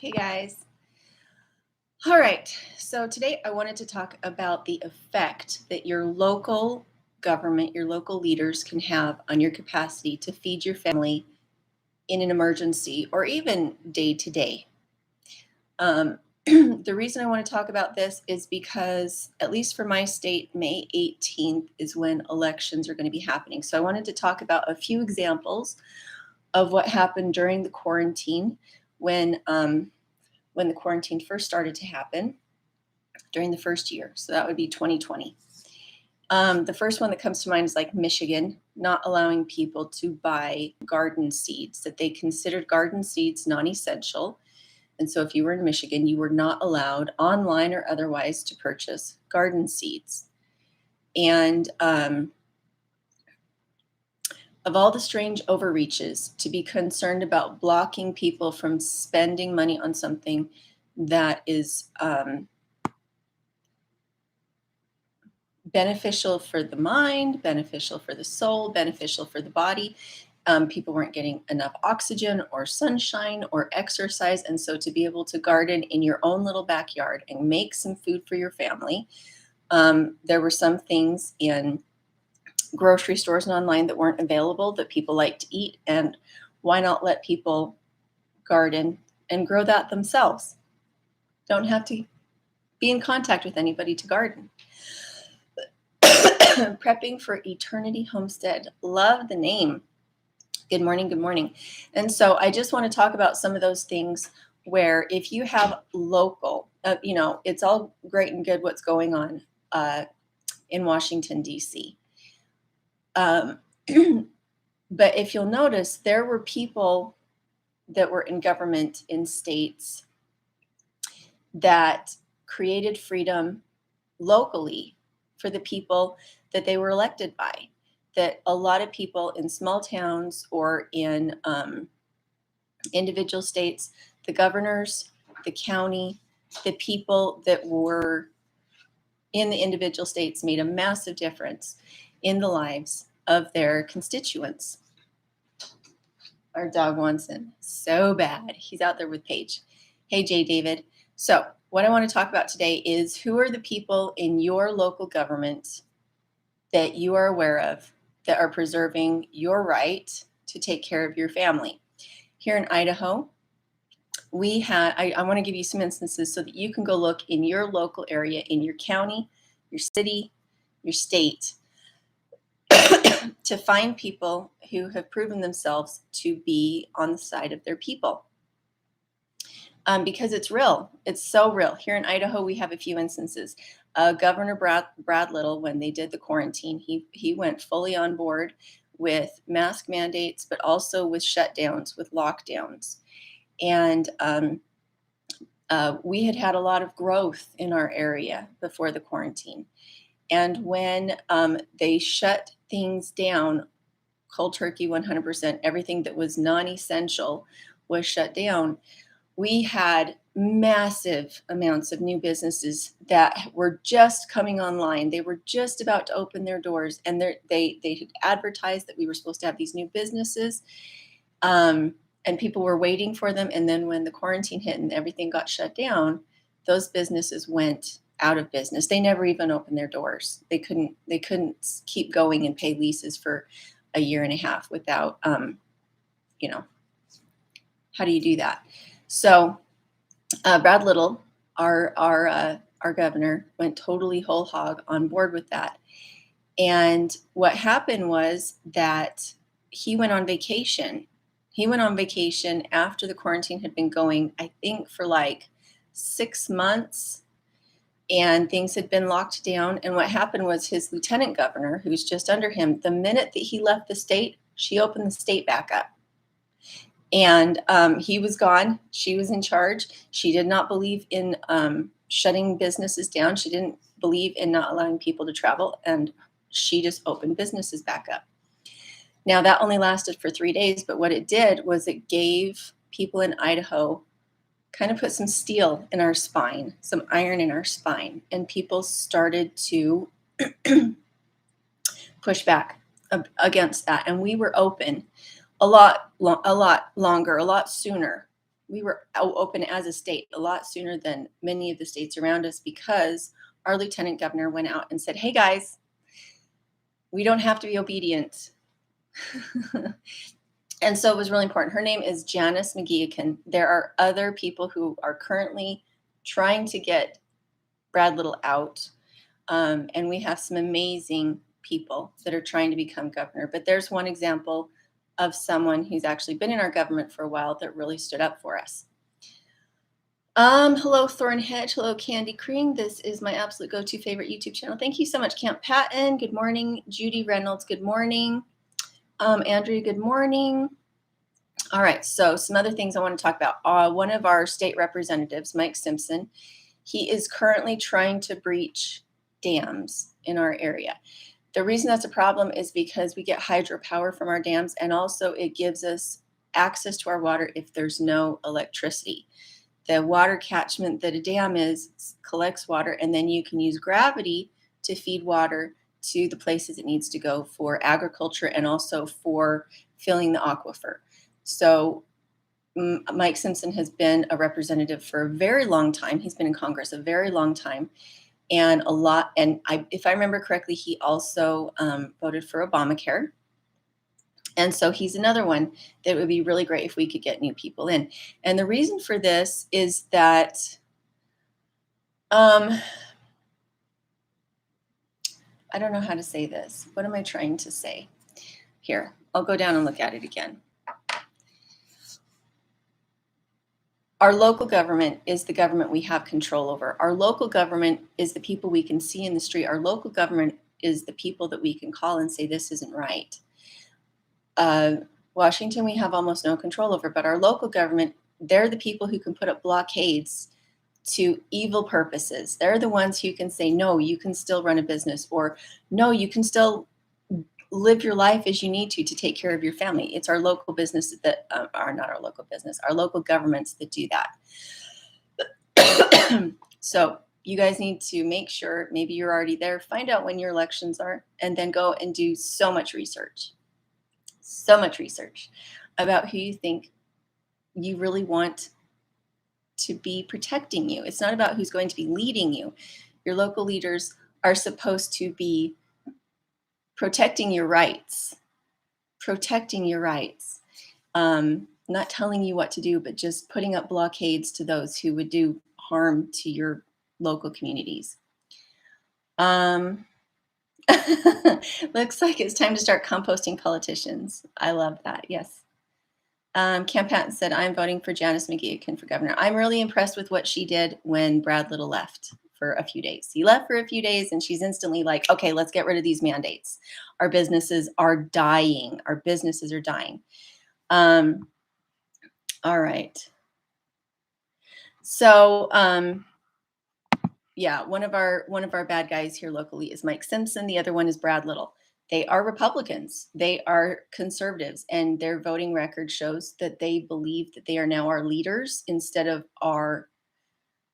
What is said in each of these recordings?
Hey guys. All right. So today I wanted to talk about the effect that your local government, your local leaders can have on your capacity to feed your family in an emergency or even day to day. The reason I want to talk about this is because, at least for my state, May 18th is when elections are going to be happening. So I wanted to talk about a few examples of what happened during the quarantine when the quarantine first started to happen during the first year. So that would be 2020. The first one that comes to mind is like Michigan, not allowing people to buy garden seeds, that they considered garden seeds non-essential. And so if you were in Michigan, you were not allowed online or otherwise to purchase garden seeds. And of all the strange overreaches, to be concerned about blocking people from spending money on something that is beneficial for the mind, beneficial for the soul, beneficial for the body. People weren't getting enough oxygen or sunshine or exercise. And so to be able to garden in your own little backyard and make some food for your family, there were some things in grocery stores and online that weren't available that people like to eat. And why not let people garden and grow that themselves? Don't have to be in contact with anybody to garden. Prepping for Eternity Homestead. Love the name. Good morning. Good morning. And so I just want to talk about some of those things where if you have local, it's all great and good what's going on in Washington, D.C. But if you'll notice, there were people that were in government in states that created freedom locally for the people that they were elected by. That a lot of people in small towns or in individual states, the governors, the county, the people that were in the individual states made a massive difference in the lives of their constituents. Our dog wants in so bad. He's out there with Paige. Hey, Jay David. So what I want to talk about today is who are the people in your local government that you are aware of that are preserving your right to take care of your family. Here in Idaho, we had, I want to give you some instances so that you can go look in your local area, in your county, your city, your state, to find people who have proven themselves to be on the side of their people. Because it's real. It's so real. Here in Idaho, we have a few instances. Governor Brad Little, when they did the quarantine, he went fully on board with mask mandates, but also with shutdowns, with lockdowns. And we had a lot of growth in our area before the quarantine. And when they shut things down, cold turkey, 100%, everything that was non-essential was shut down. We had massive amounts of new businesses that were just coming online. They were just about to open their doors, and they had advertised that we were supposed to have these new businesses, and people were waiting for them. And then when the quarantine hit and everything got shut down, those businesses went out of business. They never even opened their doors. They couldn't keep going and pay leases for a year and a half without, how do you do that? So Brad Little, our governor, went totally whole hog on board with that. And what happened was that he went on vacation. He went on vacation after the quarantine had been going, I think, for like 6 months, and things had been locked down. And what happened was his lieutenant governor, who's just under him, the minute that he left the state, she opened the state back up. And he was gone. She was in charge. She did not believe in shutting businesses down. She didn't believe in not allowing people to travel. And she just opened businesses back up. Now, that only lasted for 3 days. But what it did was it gave people in Idaho, kind of put some steel in our spine, some iron in our spine. And people started to push back against that. And we were open a lot longer, a lot sooner open as a state a lot sooner than many of the states around us, because our lieutenant governor went out and said, hey guys, we don't have to be obedient. And so it was really important. Her name is Janice McGeachin. There are other people who are currently trying to get Brad Little out. And we have some amazing people that are trying to become governor. But there's one example of someone who's actually been in our government for a while that really stood up for us. Hello, Thorn Hedge. Hello, Candy Cream. This is my absolute go-to favorite YouTube channel. Thank you so much, Camp Patton. Good morning. Judy Reynolds, good morning. Andrea, good morning. All right, so some other things I want to talk about. One of our state representatives, Mike Simpson, he is currently trying to breach dams in our area. The reason that's a problem is because we get hydropower from our dams, and also it gives us access to our water if there's no electricity. The water catchment that a dam is collects water, and then you can use gravity to feed water to the places it needs to go for agriculture and also for filling the aquifer. So Mike Simpson has been a representative for a very long time. He's been in Congress a very long time, and if I remember correctly, he also voted for Obamacare. And so he's another one that would be really great if we could get new people in. And the reason for this is that I don't know how to say this. What am I trying to say? Here, I'll go down and look at it again. Our local government is the government we have control over. Our local government is the people we can see in the street. Our local government is the people that we can call and say, this isn't right. Washington, we have almost no control over, but our local government, they're the people who can put up blockades to evil purposes. They're the ones who can say, no, you can still run a business, or no, you can still live your life as you need to take care of your family. It's our local businesses that are not our local business, our local governments that do that. So you guys need to make sure, maybe you're already there, find out when your elections are, and then go and do so much research about who you think you really want to be protecting you. It's not about who's going to be leading you. Your local leaders are supposed to be protecting your rights, not telling you what to do, but just putting up blockades to those who would do harm to your local communities. Looks like it's time to start composting politicians. I love that. Yes. Camp Patton said, I'm voting for Janice McGeachin for governor. I'm really impressed with what she did when Brad Little left for a few days. He left for a few days and she's instantly like, okay, let's get rid of these mandates. Our businesses are dying. All right. So, yeah, one of our bad guys here locally is Mike Simpson. The other one is Brad Little. They are Republicans. They are conservatives, and their voting record shows that they believe that they are now our leaders instead of our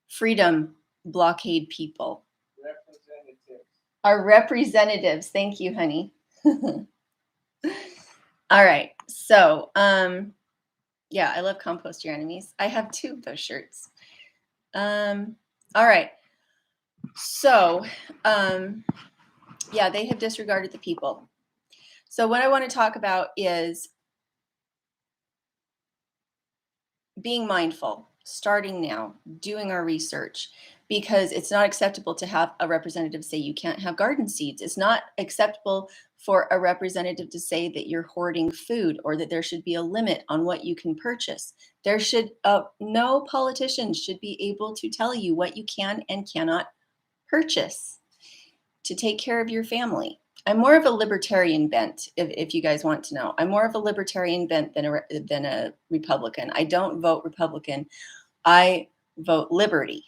freedom blockade people. Our representatives. Thank you, honey. All right. So, yeah, I love compost your enemies. I have 2 of those shirts. All right. So, yeah, they have disregarded the people. So what I want to talk about is being mindful, starting now, doing our research, because it's not acceptable to have a representative say you can't have garden seeds. It's not acceptable for a representative to say that you're hoarding food or that there should be a limit on what you can purchase. There should, no politician should be able to tell you what you can and cannot purchase to take care of your family. I'm more of a libertarian bent, if you guys want to know. I'm more of a libertarian bent than a Republican. I don't vote Republican. I vote liberty.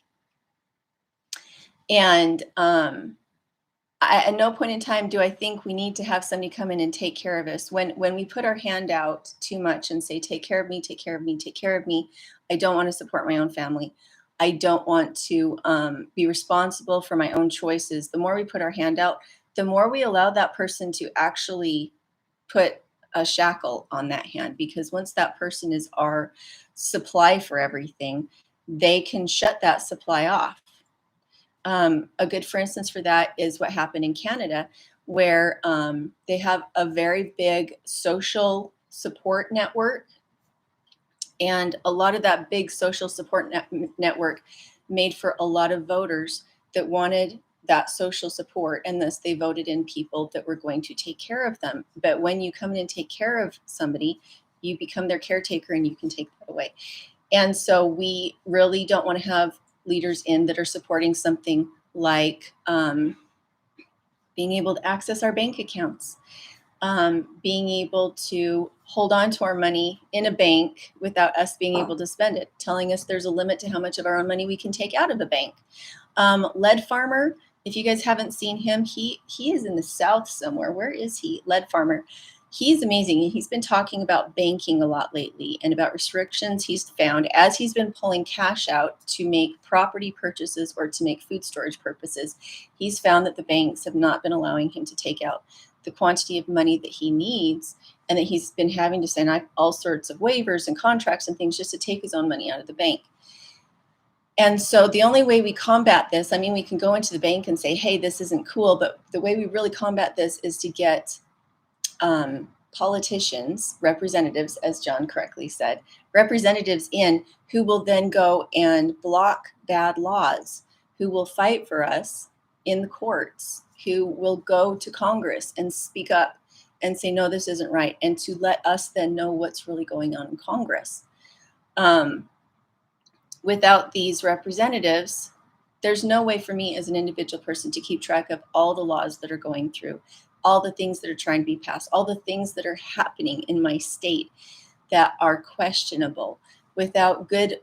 And at no point in time do I think we need to have somebody come in and take care of us. When we put our hand out too much and say, take care of me, take care of me, take care of me, I don't want to support my own family. I don't want to be responsible for my own choices. The more we put our hand out, the more we allow that person to actually put a shackle on that hand, because once that person is our supply for everything, they can shut that supply off. A good, for instance, for that is what happened in Canada, where they have a very big social support network. And a lot of that big social support network made for a lot of voters that wanted that social support, and thus they voted in people that were going to take care of them. But when you come in and take care of somebody, you become their caretaker and you can take that away. And so we really don't want to have leaders in that are supporting something like being able to access our bank accounts, being able to hold on to our money in a bank without us being able to spend it, telling us there's a limit to how much of our own money we can take out of a bank. Lead Farmer, if you guys haven't seen him, he is in the South somewhere. Where is he? Lead Farmer. He's amazing. He's been talking about banking a lot lately and about restrictions he's found as he's been pulling cash out to make property purchases or to make food storage purposes. He's found that the banks have not been allowing him to take out the quantity of money that he needs, and that he's been having to sign all sorts of waivers and contracts and things just to take his own money out of the bank. And so the only way we combat this, I mean, we can go into the bank and say, hey, this isn't cool, but the way we really combat this is to get politicians, representatives, as John correctly said, representatives in who will then go and block bad laws, who will fight for us in the courts, who will go to Congress and speak up and say, no, this isn't right, and to let us then know what's really going on in Congress. Without these representatives, there's no way for me as an individual person to keep track of all the laws that are going through, all the things that are trying to be passed, all the things that are happening in my state that are questionable, without good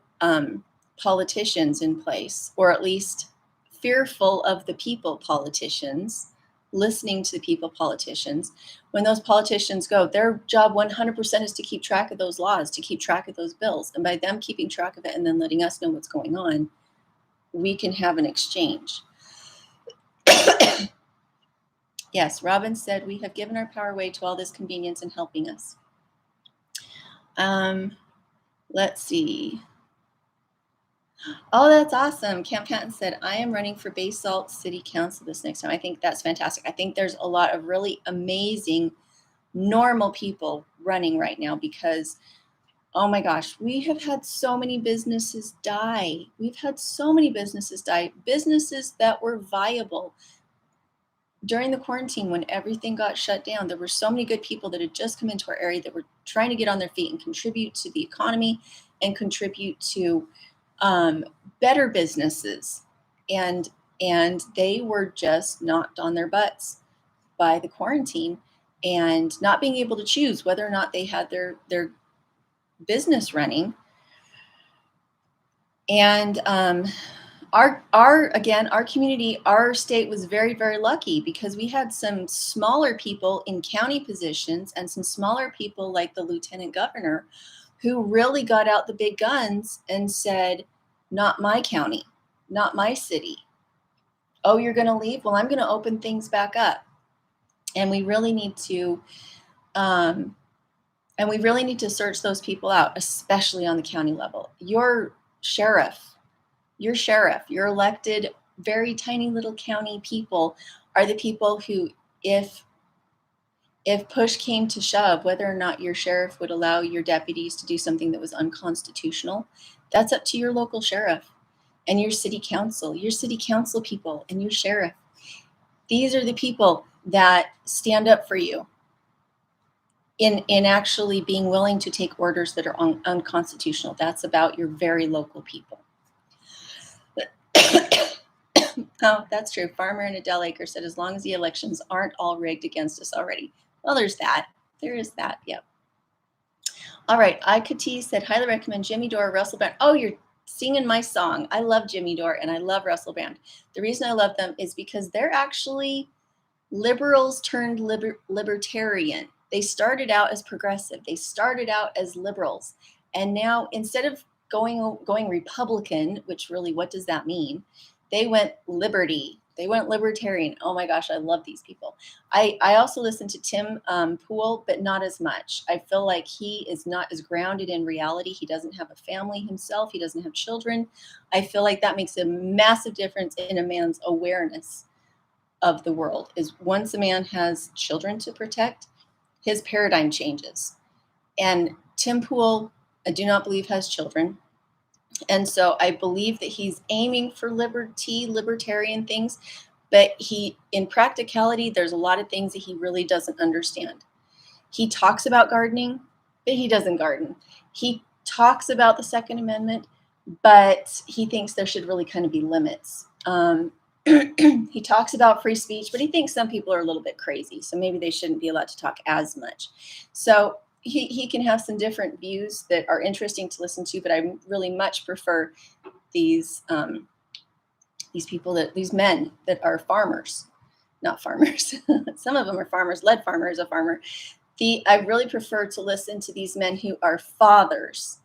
politicians in place, or at least fearful of the people politicians, listening to the people politicians. When those politicians go, their job 100% is to keep track of those laws, to keep track of those bills. And by them keeping track of it and then letting us know what's going on, we can have an exchange. Yes, Robin said, we have given our power away to all this convenience and helping us. Let's see. Oh, that's awesome. Camp Patton said, I am running for Basalt City Council this next time. I think that's fantastic. I think there's a lot of really amazing, normal people running right now because, oh my gosh, we have had so many businesses die. We've had so many businesses die, businesses that were viable. During the quarantine, when everything got shut down, there were so many good people that had just come into our area that were trying to get on their feet and contribute to the economy and contribute to better businesses. And they were just knocked on their butts by the quarantine and not being able to choose whether or not they had their business running. And our community, our state was very, very lucky because we had some smaller people in county positions and some smaller people like the lieutenant governor who really got out the big guns and said, not my county, not my city. Oh, you're going to leave? Well, I'm going to open things back up. And we really need to search those people out, especially on the county level. Your sheriff, your elected, very tiny little county people are the people who, if push came to shove, whether or not your sheriff would allow your deputies to do something that was unconstitutional, that's up to your local sheriff and your city council people and your sheriff. These are the people that stand up for you in actually being willing to take orders that are unconstitutional. That's about your very local people. Oh, that's true. Farmer in Adele Acre said, as long as the elections aren't all rigged against us already. Well, there's that. There is that. Yep. All right. Ikati said, highly recommend Jimmy Dore, Russell Brand. Oh, you're singing my song. I love Jimmy Dore and I love Russell Brand. The reason I love them is because they're actually liberals turned libertarian. They started out as progressive. They started out as liberals. And now instead of going Republican, which really, what does that mean? They went liberty. They went libertarian. Oh my gosh, I love these people. I also listen to Tim Pool, but not as much. I feel like he is not as grounded in reality. He doesn't have a family himself. He doesn't have children. I feel like that makes a massive difference in a man's awareness of the world. Is once a man has children to protect, his paradigm changes. And Tim Pool, I do not believe has children. And so I believe that he's aiming for libertarian things, but in practicality, there's a lot of things that he really doesn't understand. He talks about gardening, but he doesn't garden. He talks about the Second Amendment, but he thinks there should really kind of be limits. He talks about free speech, but he thinks some people are a little bit crazy, so maybe they shouldn't be allowed to talk as much. So he can have some different views that are interesting to listen to, but I really much prefer these men that are farmers, not farmers. Some of them are farmers. Lead Farmer is a farmer. I really prefer to listen to these men who are fathers,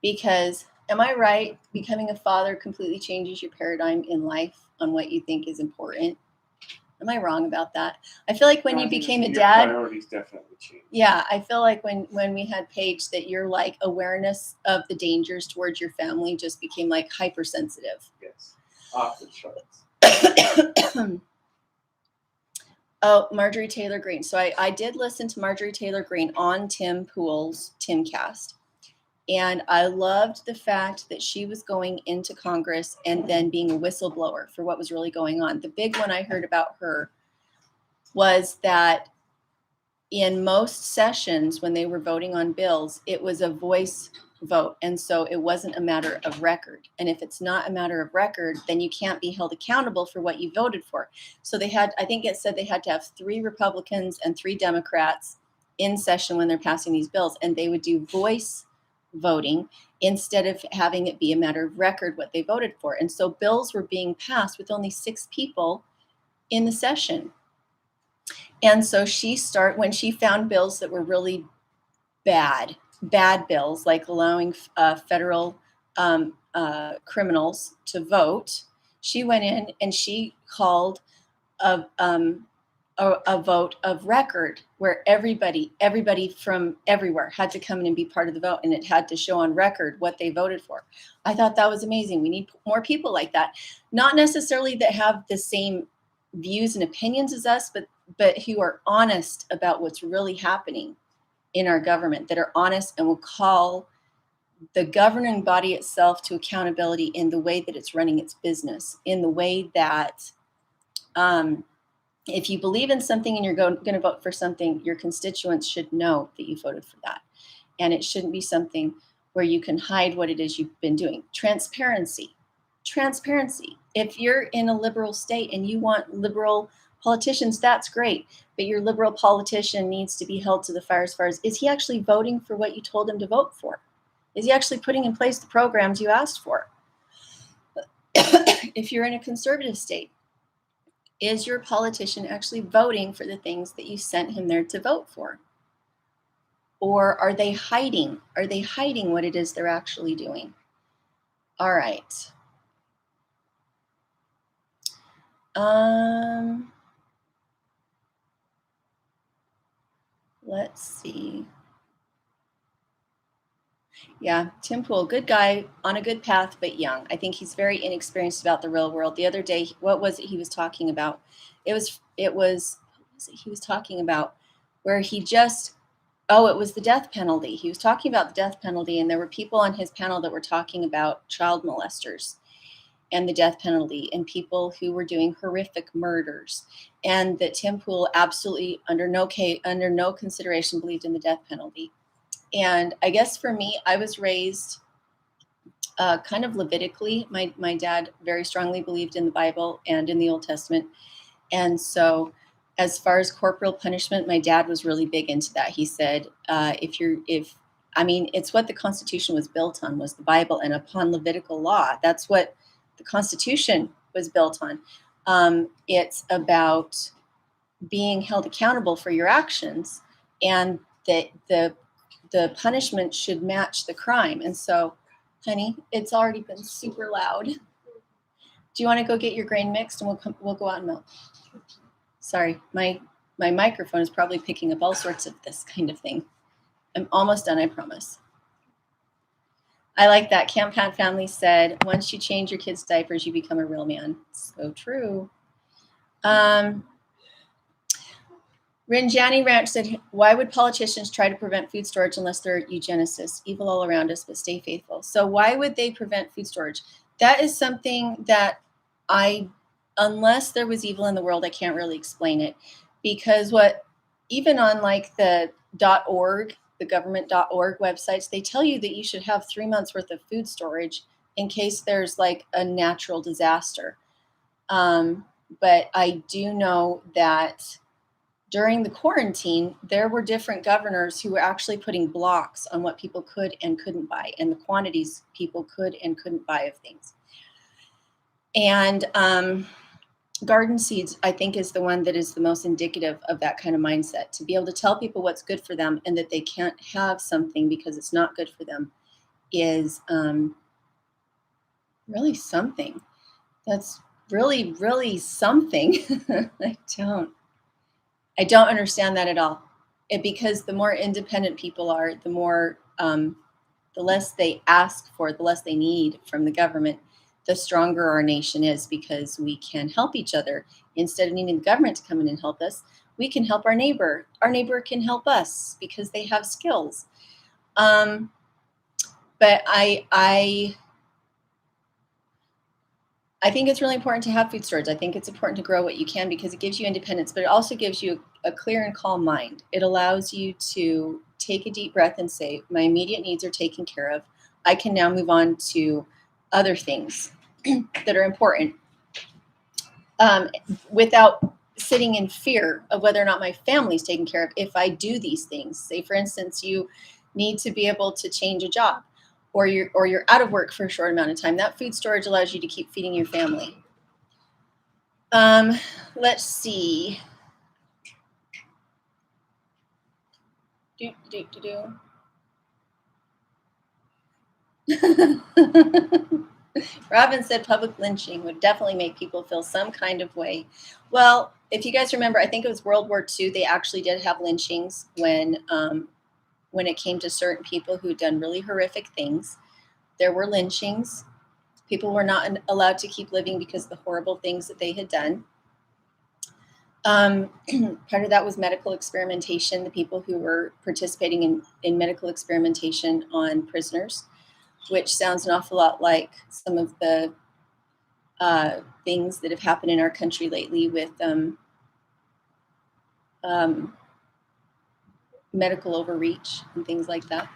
because am I right? Becoming a father completely changes your paradigm in life on what you think is important. Am I wrong about that? I feel like when you became a dad, priorities definitely change. Yeah, I feel like when we had Paige, that your like awareness of the dangers towards your family just became like hypersensitive. Yes, off the charts. Oh, Marjorie Taylor Greene. So I did listen to Marjorie Taylor Greene on Tim Pool's Timcast. And I loved the fact that she was going into Congress and then being a whistleblower for what was really going on. The big one I heard about her was that in most sessions when they were voting on bills, it was a voice vote. And so it wasn't a matter of record. And if it's not a matter of record, then you can't be held accountable for what you voted for. So I think it said they had to have 3 Republicans and 3 Democrats in session when they're passing these bills, and they would do voice voting instead of having it be a matter of record what they voted for. And so bills were being passed with only 6 people in the session. And so when she found bills that were really bad bills, like allowing federal criminals to vote, she went in and she called a vote of record where everybody from everywhere had to come in and be part of the vote, and it had to show on record what they voted for. I thought that was amazing. We need more people like that, not necessarily that have the same views and opinions as us, but who are honest about what's really happening in our government, that are honest and will call the governing body itself to accountability in the way that it's running its business, in the way that if you believe in something and you're going to vote for something, your constituents should know that you voted for that. And it shouldn't be something where you can hide what it is you've been doing. Transparency. If you're in a liberal state and you want liberal politicians, that's great. But your liberal politician needs to be held to the fire as far as, is he actually voting for what you told him to vote for? Is he actually putting in place the programs you asked for? If you're in a conservative state, is your politician actually voting for the things that you sent him there to vote for? Or are they hiding? Are they hiding what it is they're actually doing? All right. Let's see. Yeah, Tim Pool, good guy, on a good path, but young. I think he's very inexperienced about the real world. The other day, what was it he was talking about? It was what was it he was talking about, where it was the death penalty. He was talking about the death penalty, and there were people on his panel that were talking about child molesters and the death penalty and people who were doing horrific murders, and that Tim Pool absolutely under no consideration believed in the death penalty. And I guess for me, I was raised kind of Levitically. My dad very strongly believed in the Bible and in the Old Testament. And so as far as corporal punishment, my dad was really big into that. He said, it's what the Constitution was built on, was the Bible, and upon Levitical law. That's what the Constitution was built on. It's about being held accountable for your actions, and that the punishment should match the crime. And so, honey, it's already been super loud. Do you want to go get your grain mixed and we'll go out and milk? Sorry, my microphone is probably picking up all sorts of this kind of thing. I'm almost done, I promise. I like that. Camp Pat Family said, once you change your kids' diapers, you become a real man. So true. Rinjani Ranch said, why would politicians try to prevent food storage unless they're eugenicists? Evil all around us, but stay faithful. So why would they prevent food storage? That is something that unless there was evil in the world, I can't really explain it. Because even on like the .org, the government.org websites, they tell you that you should have 3 months worth of food storage in case there's like a natural disaster. But I do know that during the quarantine, there were different governors who were actually putting blocks on what people could and couldn't buy and the quantities people could and couldn't buy of things. And garden seeds, I think, is the one that is the most indicative of that kind of mindset. To be able to tell people what's good for them and that they can't have something because it's not good for them is really something. That's really, really something. I don't understand that at all. Because the more independent people are, the more, the less they ask for, the less they need from the government, the stronger our nation is because we can help each other. Instead of needing the government to come in and help us, we can help our neighbor. Our neighbor can help us because they have skills. But I think it's really important to have food storage. I think it's important to grow what you can because it gives you independence, but it also gives you a clear and calm mind. It allows you to take a deep breath and say, my immediate needs are taken care of. I can now move on to other things that are important without sitting in fear of whether or not my family's taken care of if I do these things. Say, for instance, you need to be able to change a job. Or you're out of work for a short amount of time. That food storage allows you to keep feeding your family. Let's see. Robin said public lynching would definitely make people feel some kind of way. Well, if you guys remember, I think it was World War II. They actually did have lynchings when it came to certain people who'd done really horrific things. There were lynchings. People were not allowed to keep living because of the horrible things that they had done. Part of that was medical experimentation, the people who were participating in medical experimentation on prisoners, which sounds an awful lot like some of the things that have happened in our country lately with medical overreach and things like that.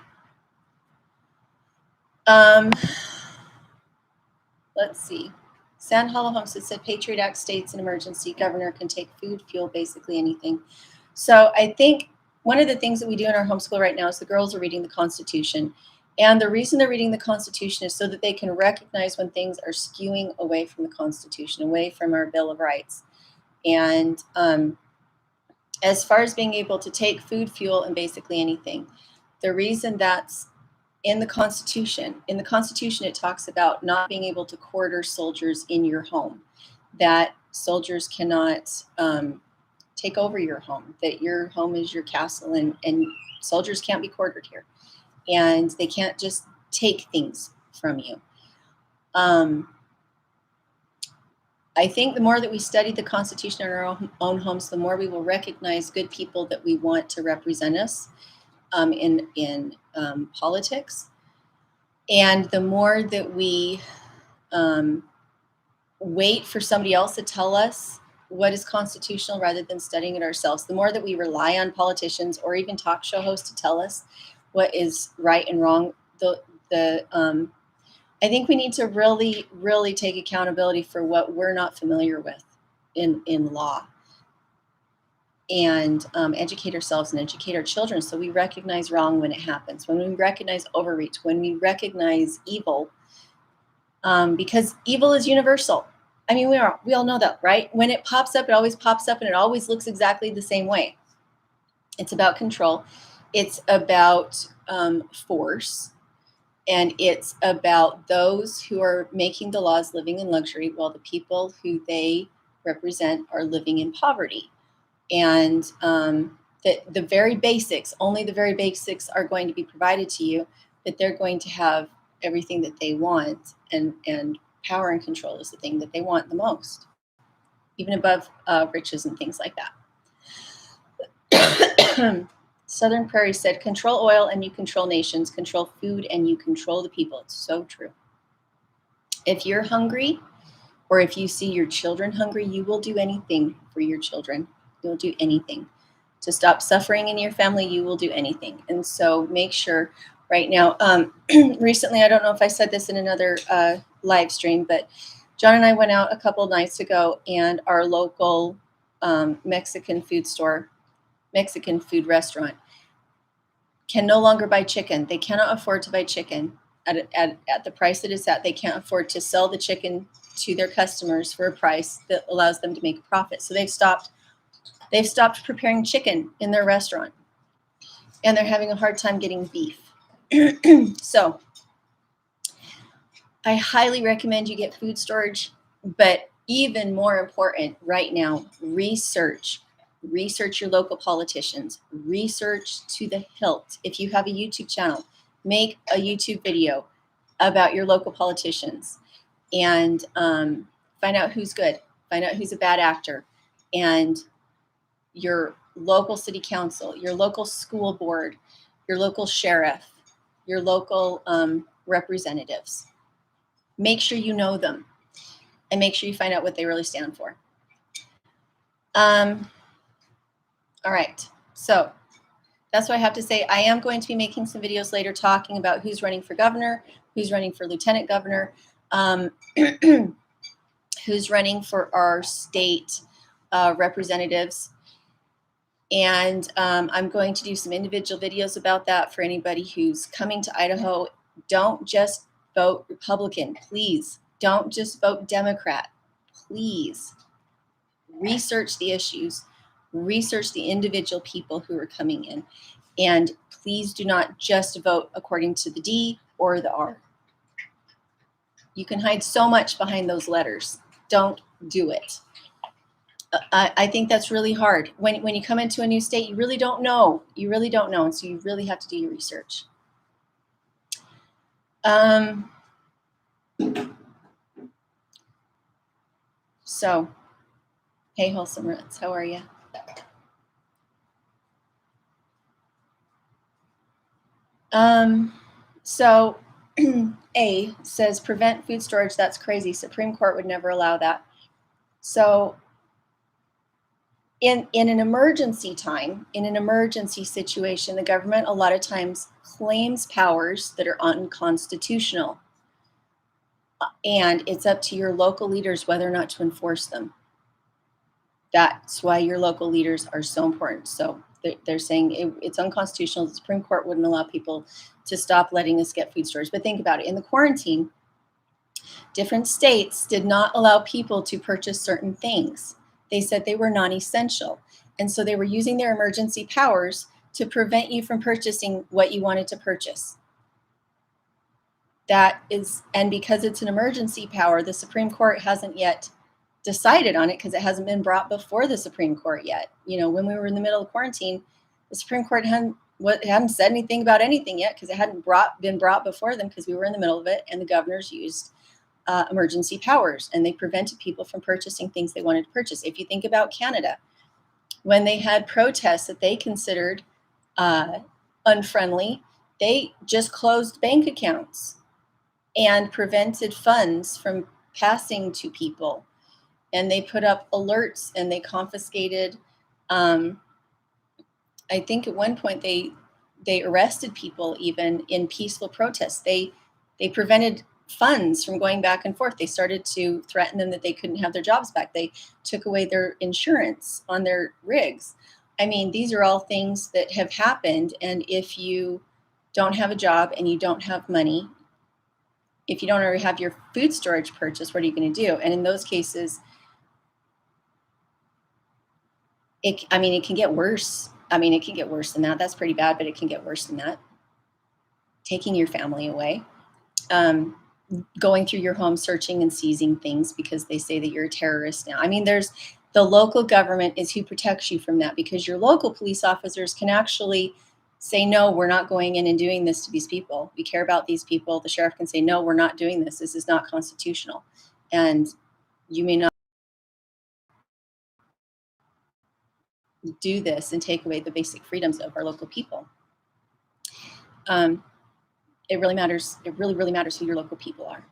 Let's see. Sand Hollow Homestead said Patriot Act states an emergency. Governor can take food, fuel, basically anything. So I think one of the things that we do in our homeschool right now is the girls are reading the Constitution. And the reason they're reading the Constitution is so that they can recognize when things are skewing away from the Constitution, away from our Bill of Rights. And as far as being able to take food, fuel, and basically anything, the reason that's in the Constitution, it talks about not being able to quarter soldiers in your home, that soldiers cannot take over your home, that your home is your castle, and soldiers can't be quartered here. And they can't just take things from you. I think the more that we study the Constitution in our own homes, the more we will recognize good people that we want to represent us in politics. And the more that we wait for somebody else to tell us what is constitutional rather than studying it ourselves, the more that we rely on politicians or even talk show hosts to tell us what is right and wrong, I think we need to really, really take accountability for what we're not familiar with in law, and educate ourselves and educate our children so we recognize wrong when it happens, when we recognize overreach, when we recognize evil, because evil is universal. I mean, we all know that, right? When it pops up, it always pops up and it always looks exactly the same way. It's about control. It's about force. And it's about those who are making the laws living in luxury while the people who they represent are living in poverty. And the very basics, only the very basics are going to be provided to you, but they're going to have everything that they want, and power and control is the thing that they want the most, even above riches and things like that. Southern Prairie said, control oil and you control nations, control food and you control the people. It's so true. If you're hungry, or if you see your children hungry, you will do anything for your children. You'll do anything. To stop suffering in your family, you will do anything. And so make sure right now, recently, I don't know if I said this in another live stream, but John and I went out a couple nights ago, and our local Mexican food restaurant can no longer buy chicken. They cannot afford to buy chicken at the price that it's at. They can't afford to sell the chicken to their customers for a price that allows them to make a profit. So they've stopped preparing chicken in their restaurant, and they're having a hard time getting beef. So I highly recommend you get food storage, but even more important right now, research your local politicians, research to the hilt. If you have a YouTube channel, make a YouTube video about your local politicians, and find out who's good, find out who's a bad actor, and your local city council, your local school board, your local sheriff, your local representatives. Make sure you know them, and make sure you find out what they really stand for. All right, so that's what I have to say. I am going to be making some videos later talking about who's running for governor, who's running for lieutenant governor, who's running for our state representatives. And I'm going to do some individual videos about that for anybody who's coming to Idaho. Don't just vote Republican, please. Don't just vote Democrat, please. Research the issues, research the individual people who are coming in, and please do not just vote according to the D or the R. You can hide so much behind those letters. Don't do it. I think that's really hard. When you come into a new state, you really don't know. You really don't know, and so you really have to do your research. So, hey, Wholesome Roots, how are you? So A says prevent food storage. That's crazy. Supreme Court would never allow that. So in an emergency time, in an emergency situation, the government a lot of times claims powers that are unconstitutional. And it's up to your local leaders whether or not to enforce them. That's why your local leaders are so important. So they're saying it's unconstitutional. The Supreme Court wouldn't allow people to stop letting us get food storage. But think about it. In the quarantine, different states did not allow people to purchase certain things. They said they were non-essential. And so they were using their emergency powers to prevent you from purchasing what you wanted to purchase. And because it's an emergency power, the Supreme Court hasn't yet decided on it because it hasn't been brought before the Supreme Court yet. You know, when we were in the middle of quarantine, the Supreme Court hadn't said anything about anything yet because it hadn't been brought before them because we were in the middle of it, and the governors used emergency powers, and they prevented people from purchasing things they wanted to purchase. If you think about Canada, when they had protests that they considered unfriendly, they just closed bank accounts and prevented funds from passing to people. And they put up alerts, and they confiscated, I think at one point they arrested people even in peaceful protests. They prevented funds from going back and forth. They started to threaten them that they couldn't have their jobs back. They took away their insurance on their rigs. I mean, these are all things that have happened. And if you don't have a job and you don't have money, if you don't already have your food storage purchase, what are you going to do? And in those cases, it can get worse. I mean, it can get worse than that. That's pretty bad, but it can get worse than that. Taking your family away. going through your home, searching and seizing things because they say that you're a terrorist now. I mean, the local government is who protects you from that, because your local police officers can actually say, no, we're not going in and doing this to these people. We care about these people. The sheriff can say, no, we're not doing this. This is not constitutional. And you may not do this and take away the basic freedoms of our local people. It really matters. It really, really matters who your local people are.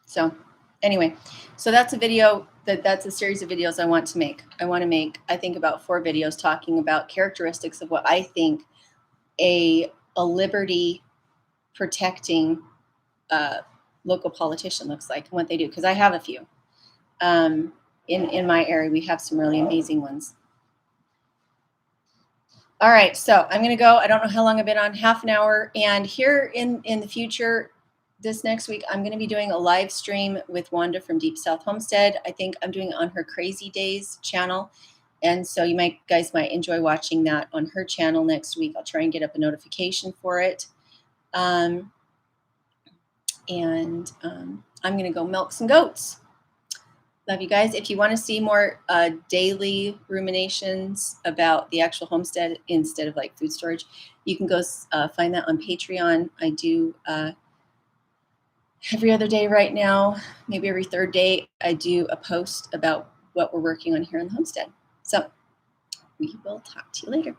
So anyway, so that's a video that's a series of videos I want to make. I want to make, I think, about 4 videos talking about characteristics of what I think a liberty protecting local politician looks like and what they do, because I have a few. In my area, we have some really amazing ones. All right, so I'm going to go. I don't know how long I've been on, half an hour. And here in the future, this next week, I'm going to be doing a live stream with Wanda from Deep South Homestead. I think I'm doing it on her Crazy Days channel. And so you guys might enjoy watching that on her channel next week. I'll try and get up a notification for it. I'm going to go milk some goats. Love you guys. If you want to see more daily ruminations about the actual homestead instead of like food storage, you can go find that on Patreon. I do every other day right now, maybe every 3rd day, I do a post about what we're working on here on the homestead. So we will talk to you later.